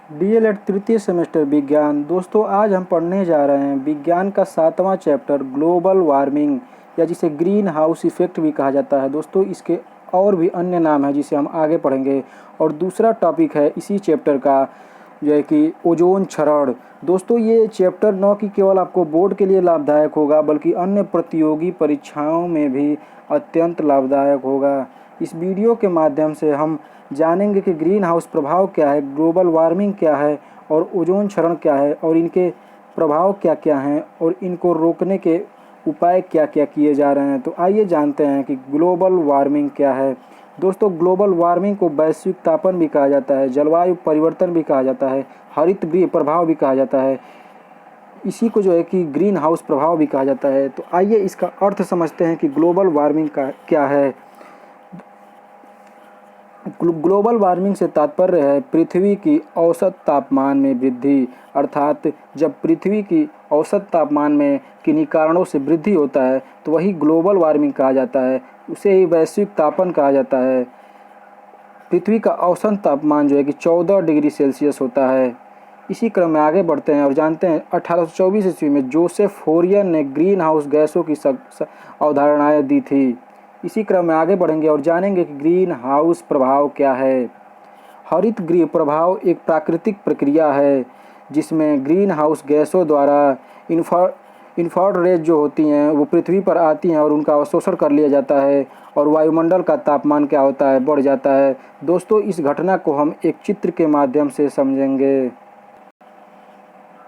DElEd तृतीय semester विज्ञान। दोस्तों आज हम पढ़ने जा रहे हैं विज्ञान का 7वां चैप्टर ग्लोबल वार्मिंग या जिसे ग्रीन हाउस इफ़ेक्ट भी कहा जाता है। दोस्तों इसके और भी अन्य नाम हैं जिसे हम आगे पढ़ेंगे। और दूसरा टॉपिक है इसी चैप्टर का जो है कि ओजोन क्षरण। दोस्तों ये चैप्टर न कि केवल आपको बोर्ड के लिए लाभदायक होगा बल्कि अन्य प्रतियोगी परीक्षाओं में भी अत्यंत लाभदायक होगा। इस वीडियो के माध्यम से हम जानेंगे कि ग्रीन हाउस प्रभाव क्या है, ग्लोबल वार्मिंग क्या है और ओजोन क्षरण क्या है और इनके प्रभाव क्या क्या हैं और इनको रोकने के उपाय क्या क्या किए जा रहे हैं। तो आइए जानते हैं कि ग्लोबल वार्मिंग क्या है। दोस्तों ग्लोबल वार्मिंग को वैश्विक तापन भी कहा जाता है, जलवायु परिवर्तन भी कहा जाता है, हरित गृह प्रभाव भी कहा जाता है। इसी को जो है कि ग्रीन हाउस प्रभाव भी कहा जाता है। तो आइए इसका अर्थ समझते हैं कि ग्लोबल वार्मिंग का क्या है। ग्लोबल वार्मिंग से तात्पर्य है पृथ्वी की औसत तापमान में वृद्धि, अर्थात जब पृथ्वी की औसत तापमान में किन्हीं कारणों से वृद्धि होता है तो वही ग्लोबल वार्मिंग कहा जाता है, उसे ही वैश्विक तापन कहा जाता है। पृथ्वी का औसत तापमान जो है कि 14 डिग्री सेल्सियस होता है। इसी क्रम में आगे बढ़ते हैं और जानते हैं 1824 ईस्वी में जोसेफ फोरियर ने ग्रीन हाउस गैसों की अवधारणाएँ दी थी। इसी क्रम में आगे बढ़ेंगे और जानेंगे कि ग्रीन हाउस प्रभाव क्या है। हरित गृह प्रभाव एक प्राकृतिक प्रक्रिया है जिसमें ग्रीन हाउस गैसों द्वारा इंफ्रारेड जो होती हैं वो पृथ्वी पर आती हैं और उनका अवशोषण कर लिया जाता है और वायुमंडल का तापमान क्या होता है, बढ़ जाता है। दोस्तों इस घटना को हम एक चित्र के माध्यम से समझेंगे।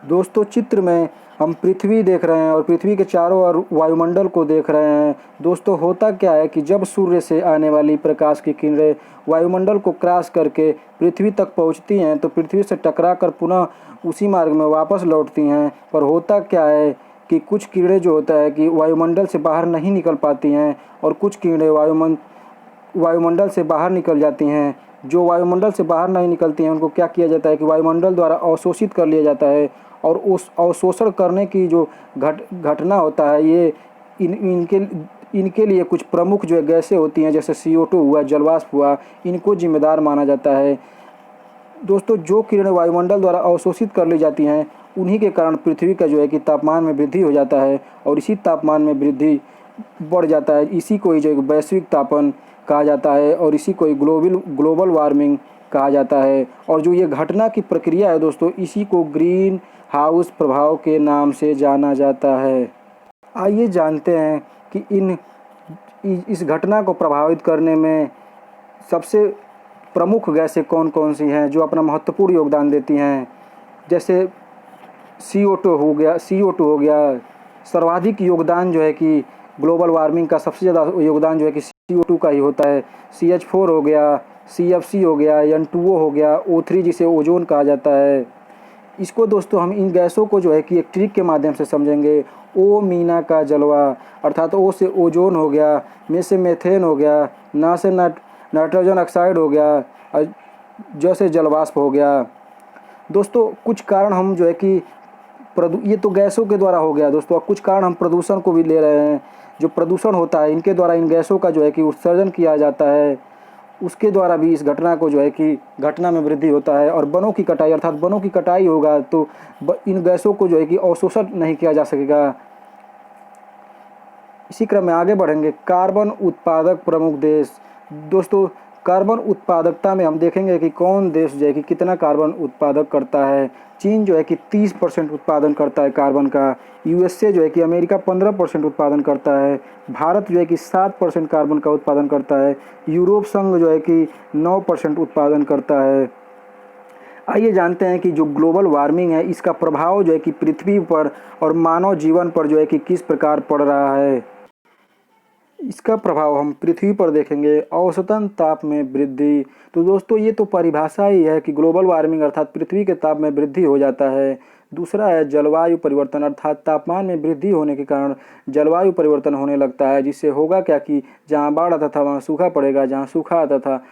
दोस्तों चित्र में हम पृथ्वी देख रहे हैं और पृथ्वी के चारों ओर वायुमंडल को देख रहे हैं। दोस्तों होता क्या है कि जब सूर्य से आने वाली प्रकाश की किरणें वायुमंडल को क्रॉस करके पृथ्वी तक पहुंचती हैं तो पृथ्वी से टकराकर पुनः उसी मार्ग में वापस लौटती हैं। पर होता क्या है कि कुछ किरणें जो होता है कि वायुमंडल से बाहर नहीं निकल पाती हैं और कुछ किरणें वायुमंडल से बाहर निकल जाती हैं। जो वायुमंडल से बाहर नहीं निकलती हैं उनको क्या किया जाता है कि वायुमंडल द्वारा अवशोषित कर लिया जाता है। और उस अवशोषण करने की जो घटना होता है ये इनके लिए कुछ प्रमुख जो गैसें होती हैं जैसे CO2 हुआ, जलवाष्प हुआ, इनको जिम्मेदार माना जाता है। दोस्तों जो किरणें वायुमंडल द्वारा अवशोषित कर ली जाती हैं उन्हीं के कारण पृथ्वी का जो है कि तापमान में वृद्धि हो जाता है और इसी तापमान में वृद्धि बढ़ जाता है। इसी को ही जो वैश्विक तापन कहा जाता है और इसी को ही ग्लोबल वार्मिंग कहा जाता है। और जो ये घटना की प्रक्रिया है दोस्तों इसी को ग्रीन हाउस प्रभाव के नाम से जाना जाता है। आइए जानते हैं कि इस घटना को प्रभावित करने में सबसे प्रमुख गैसें कौन कौन सी हैं जो अपना महत्वपूर्ण योगदान देती हैं। जैसे CO2 हो गया। सर्वाधिक योगदान जो है कि ग्लोबल वार्मिंग का सबसे ज़्यादा योगदान जो है कि CO2 का ही होता है। CH4 हो गया, CFC हो गया, N2O हो गया, O3 जिसे ओजोन कहा जाता है। इसको दोस्तों हम इन गैसों को जो है कि एक ट्रिक के माध्यम से समझेंगे। ओ मीना का जलवा, अर्थात ओ से ओजोन हो गया, में से मेथेन हो गया, ना से नाइट्रोजन ऑक्साइड हो गया और जो से जलवाष्प हो गया। दोस्तों कुछ कारण हम जो है कि ये तो गैसों के द्वारा हो गया दोस्तों। कुछ कारण हम प्रदूषण को भी ले रहे हैं। जो प्रदूषण होता है इनके द्वारा इन गैसों का जो है कि उत्सर्जन किया जाता है, उसके द्वारा भी इस घटना को जो है कि घटना में वृद्धि होता है। और वनों की कटाई, अर्थात वनों की कटाई होगा तो इन गैसों को जो है कि अवशोषण नहीं किया जा सकेगा। इसी क्रम में आगे बढ़ेंगे। कार्बन उत्पादक प्रमुख देश। दोस्तों कार्बन उत्पादकता में हम देखेंगे कि कौन देश जो है कि कितना कार्बन उत्पादक करता है। चीन जो है कि 30% उत्पादन करता है कार्बन का। USA जो है कि अमेरिका 15% उत्पादन करता है। भारत जो है कि 7% कार्बन का उत्पादन करता है। यूरोप संघ जो है कि 9% उत्पादन करता है। आइए जानते हैं कि जो ग्लोबल वार्मिंग है इसका प्रभाव जो है कि पृथ्वी पर और मानव जीवन पर जो है कि किस प्रकार पड़ रहा है। इसका प्रभाव हम पृथ्वी पर देखेंगे। औसतन ताप में वृद्धि। तो दोस्तों ये तो परिभाषा ही है कि ग्लोबल वार्मिंग अर्थात पृथ्वी के ताप में वृद्धि हो जाता है। दूसरा है जलवायु परिवर्तन, अर्थात तापमान में वृद्धि होने के कारण जलवायु परिवर्तन होने लगता है, जिससे होगा क्या कि जहाँ बाढ़ आता था वहाँ सूखा पड़ेगा, जहाँ सूखा आता था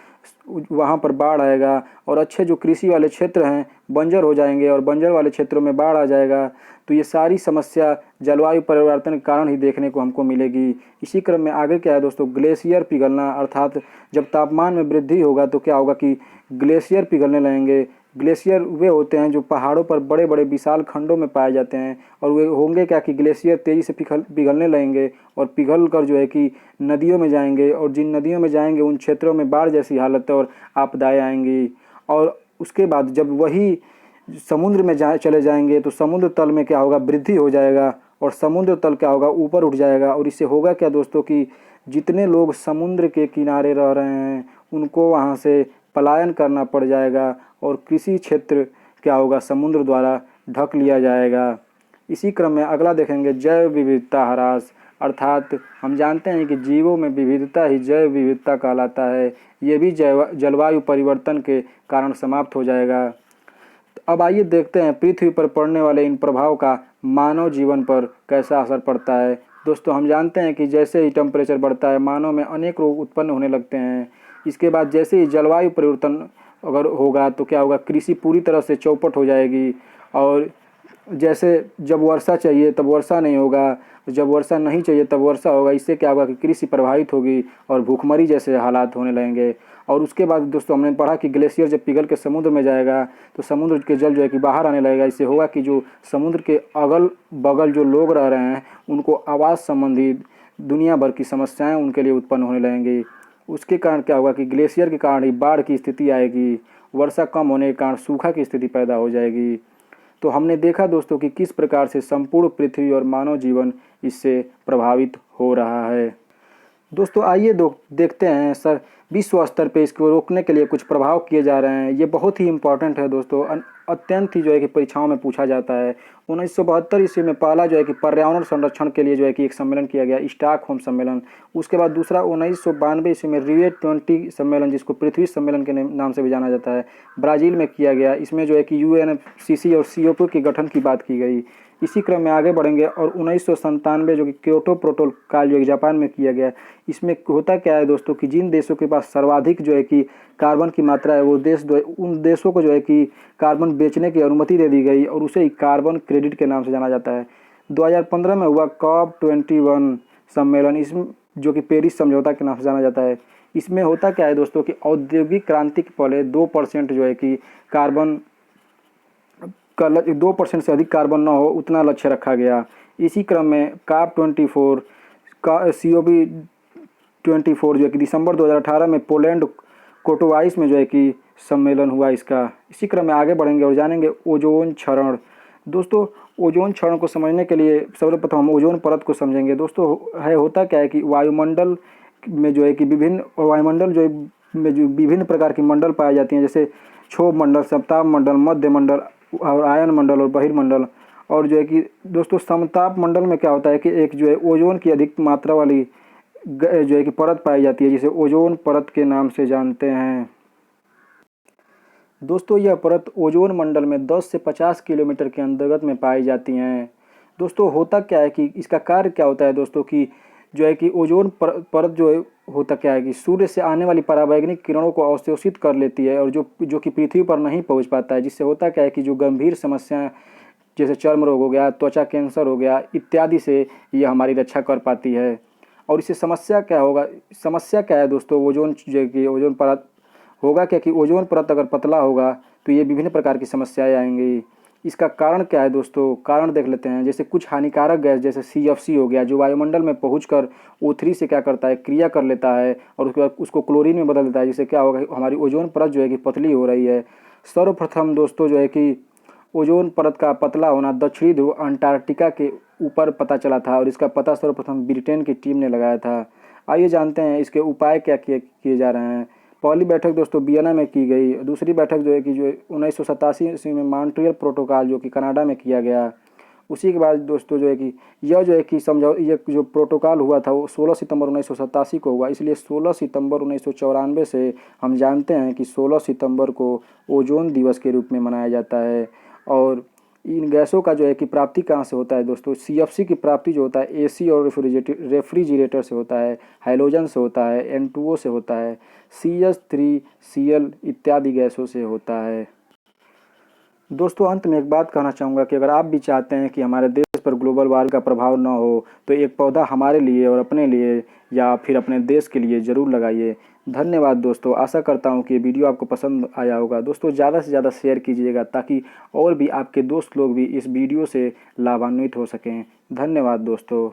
वहाँ पर बाढ़ आएगा और अच्छे जो कृषि वाले क्षेत्र हैं बंजर हो जाएंगे और बंजर वाले क्षेत्रों में बाढ़ आ जाएगा। तो ये सारी समस्या जलवायु परिवर्तन के कारण ही देखने को हमको मिलेगी। इसी क्रम में आगे क्या है दोस्तों, ग्लेशियर पिघलना, अर्थात जब तापमान में वृद्धि होगा तो क्या होगा कि ग्लेशियर पिघलने लगेंगे। ग्लेशियर वे होते हैं जो पहाड़ों पर बड़े बड़े विशाल खंडों में पाए जाते हैं, और वे होंगे क्या कि ग्लेशियर तेज़ी से पिघलने लगेंगे और पिघल कर जो है कि नदियों में जाएंगे, और जिन नदियों में जाएंगे उन क्षेत्रों में बाढ़ जैसी हालत और आपदाएँ आएंगी। और उसके बाद जब वही समुद्र में चले जाएंगे तो समुद्र तल में क्या होगा, वृद्धि हो जाएगा, और समुद्र तल क्या होगा, ऊपर उठ जाएगा। और इससे होगा क्या दोस्तों कि जितने लोग समुद्र के किनारे रह रहे हैं उनको वहाँ से पलायन करना पड़ जाएगा, और कृषि क्षेत्र क्या होगा, समुद्र द्वारा ढक लिया जाएगा। इसी क्रम में अगला देखेंगे जैव विविधता ह्रास, अर्थात हम जानते हैं कि जीवों में विविधता ही जैव विविधता कहलाता है। ये भी जलवायु परिवर्तन के कारण समाप्त हो जाएगा। अब आइए देखते हैं पृथ्वी पर पड़ने वाले इन प्रभाव का मानव जीवन पर कैसा असर पड़ता है। दोस्तों हम जानते हैं कि जैसे ही टेम्परेचर बढ़ता है मानव में अनेक रोग उत्पन्न होने लगते हैं। इसके बाद जैसे ही जलवायु परिवर्तन अगर होगा तो क्या होगा, कृषि पूरी तरह से चौपट हो जाएगी, और जैसे जब वर्षा चाहिए तब वर्षा नहीं होगा, जब वर्षा नहीं चाहिए तब वर्षा होगा। इससे क्या होगा कि कृषि प्रभावित होगी और भूखमरी जैसे हालात होने लगेंगे। और उसके बाद दोस्तों हमने पढ़ा कि ग्लेशियर जब पिघल के समुद्र में जाएगा तो समुद्र के जल जो है कि बाहर आने लगेगा। इससे होगा कि जो समुद्र के अगल बगल जो लोग रह रहे हैं उनको आवास संबंधी दुनिया भर की समस्याएं उनके लिए उत्पन्न होने लगेंगी। उसके कारण क्या होगा कि ग्लेशियर के कारण ही बाढ़ की स्थिति आएगी, वर्षा कम होने के कारण सूखा की स्थिति पैदा हो जाएगी। तो हमने देखा दोस्तों कि किस प्रकार से संपूर्ण पृथ्वी और मानव जीवन इससे प्रभावित हो रहा है। दोस्तों आइए देखते हैं सर विश्व स्तर पे इसको रोकने के लिए कुछ प्रभाव किए जा रहे हैं। ये बहुत ही इम्पोर्टेंट है दोस्तों, अत्यंत ही जो है कि परीक्षाओं में पूछा जाता है। 1972 ईस्वी में पहला जो है कि पर्यावरण संरक्षण के लिए जो है कि एक सम्मेलन किया गया, स्टॉकहोम सम्मेलन। उसके बाद दूसरा 1992 ईस्वी में रियो20 सम्मेलन, जिसको पृथ्वी सम्मेलन के नाम से भी जाना जाता है, ब्राज़ील में किया गया। इसमें जो है कि UNFCCC और CO2 के गठन की बात की गई। इसी क्रम में आगे बढ़ेंगे और 1997 जो कि क्योटो प्रोटोकॉल जो कि जापान में किया गया। इसमें होता क्या है दोस्तों कि जिन देशों के पास सर्वाधिक जो है कि कार्बन की मात्रा है वो उन देशों को जो है कि कार्बन बेचने की अनुमति दे दी गई, और उसे कार्बन क्रेडिट के नाम से जाना जाता है। 2015 में हुआ COP21 सम्मेलन, इसमें जो कि पेरिस समझौता के नाम से जाना जाता है। इसमें होता क्या है दोस्तों कि औद्योगिक क्रांति के पहले 2% जो है कि कार्बन का 2% से अधिक कार्बन न हो उतना लक्ष्य रखा गया। इसी क्रम में COP24 का COP24 जो है कि दिसंबर 2018 में पोलैंड कोटोवाइस में जो है कि सम्मेलन हुआ इसका। इसी क्रम में आगे बढ़ेंगे और जानेंगे ओजोन क्षरण। दोस्तों ओजोन क्षरण को समझने के लिए सर्वप्रथम हम ओजोन परत को समझेंगे। दोस्तों होता क्या है कि वायुमंडल में जो है कि विभिन्न प्रकार की मंडल पाई जाती हैं, जैसे क्षोभ मंडल, समताप मंडल, मध्य मंडल और आयन मंडल और बहिर्मंडल। और जो है कि दोस्तों समताप मंडल में क्या होता है कि एक जो है ओजोन की अधिक मात्रा वाली जो है कि परत पाई जाती है, जिसे ओजोन परत के नाम से जानते हैं। दोस्तों यह परत ओजोन मंडल में 10 से 50 किलोमीटर के अंतर्गत में पाई जाती हैं। दोस्तों होता क्या है कि इसका कार्य क्या होता है दोस्तों कि जो है कि ओजोन परत जो है होता क्या है कि सूर्य से आने वाली पराबैंगनी किरणों को अवशोषित कर लेती है, और जो कि पृथ्वी पर नहीं पहुंच पाता है। जिससे होता क्या है कि जो गंभीर समस्याएं जैसे चर्म रोग हो गया, त्वचा कैंसर हो गया इत्यादि से यह हमारी रक्षा कर पाती है। और इससे समस्या क्या है दोस्तों, ओजोन जो है कि ओजोन परत होगा क्या कि ओजोन परत अगर पतला होगा तो ये विभिन्न प्रकार की समस्याएं आएंगी। इसका कारण क्या है दोस्तों, कारण देख लेते हैं। जैसे कुछ हानिकारक गैस जैसे CFC हो गया, जो वायुमंडल में पहुंचकर O3 से क्या करता है, क्रिया कर लेता है और उसके बाद उसको क्लोरीन में बदल देता है, जिससे क्या होगा हमारी ओजोन परत जो है कि पतली हो रही है। सर्वप्रथम दोस्तों जो है कि ओजोन परत का पतला होना दक्षिणी ध्रुव अंटार्कटिका के ऊपर पता चला था, और इसका पता सर्वप्रथम ब्रिटेन की टीम ने लगाया था। आइए जानते हैं इसके उपाय क्या किए जा रहे हैं। पहली बैठक दोस्तों वियना में की गई। दूसरी बैठक जो है कि जो 1987 ईस्वी में मॉन्ट्रियल प्रोटोकॉल जो कि कनाडा में किया गया। उसी के बाद दोस्तों जो है कि यह जो प्रोटोकॉल हुआ था वो 16 सितंबर 1987 को हुआ। इसलिए 16 सितंबर 1994 से हम जानते हैं कि 16 सितंबर को ओजोन दिवस के रूप में मनाया जाता है। और इन गैसों का जो है कि प्राप्ति कहाँ से होता है दोस्तों, CFC की प्राप्ति जो होता है AC और रेफ्रिजरेटर से होता है, हाइड्रोजन से होता है, N2O से होता है, CH3Cl इत्यादि गैसों से होता है। दोस्तों अंत में एक बात कहना चाहूँगा कि अगर आप भी चाहते हैं कि हमारे देश पर ग्लोबल वार्मिंग का प्रभाव न हो, तो एक पौधा हमारे लिए और अपने लिए या फिर अपने देश के लिए ज़रूर लगाइए। धन्यवाद दोस्तों। आशा करता हूँ कि ये वीडियो आपको पसंद आया होगा। दोस्तों ज़्यादा से ज़्यादा शेयर कीजिएगा ताकि और भी आपके दोस्त लोग भी इस वीडियो से लाभान्वित हो सकें। धन्यवाद दोस्तों।